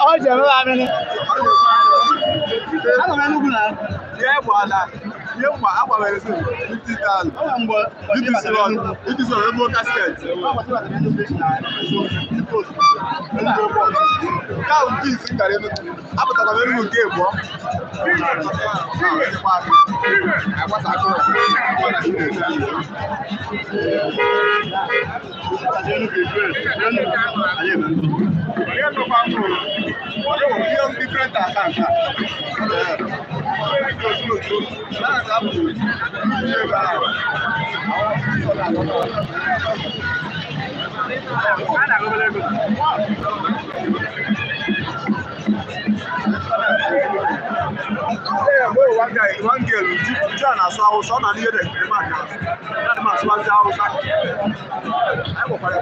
Oje no la mene. Ana mene guna. Ye bwana. Ye mwa agba mere so 50,000. Owa mbo. It is a rainbow casket. Ka uti singare no. Abata ka mere nke ebo. Agbata ko. Different accounts. One girl, John, I saw son and near the man. That must was outside. I will find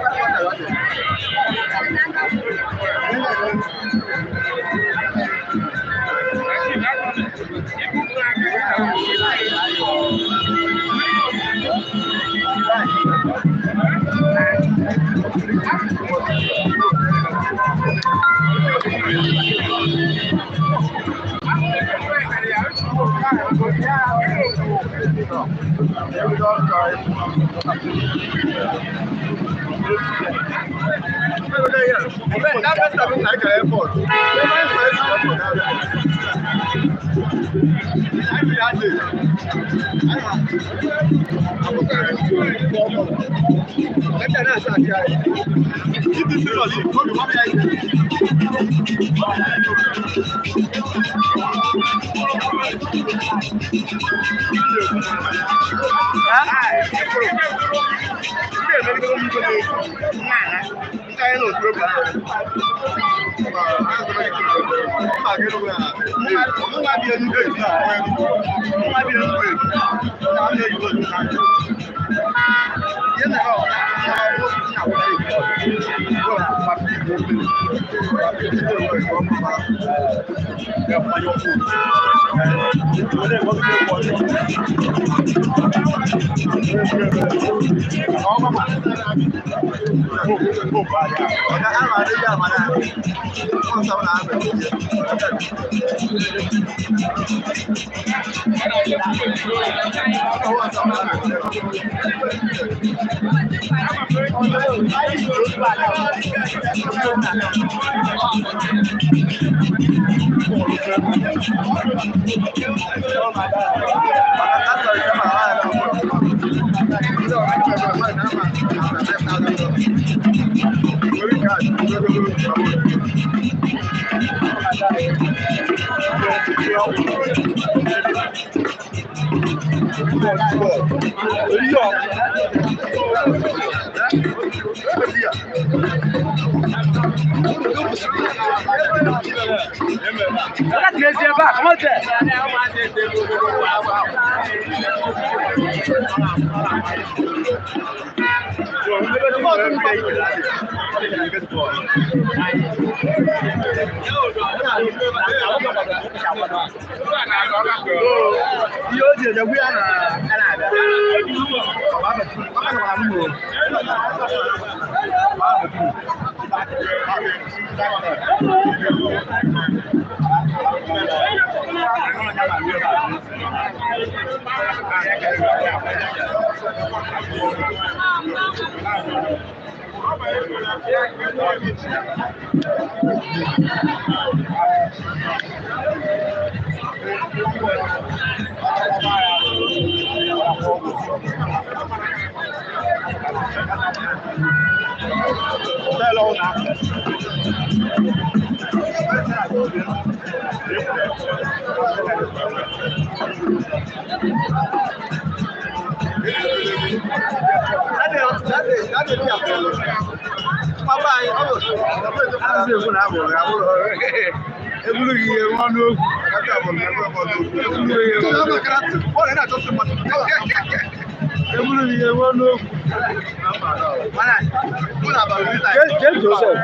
Ebulu ni ewo no. Ke Joseph.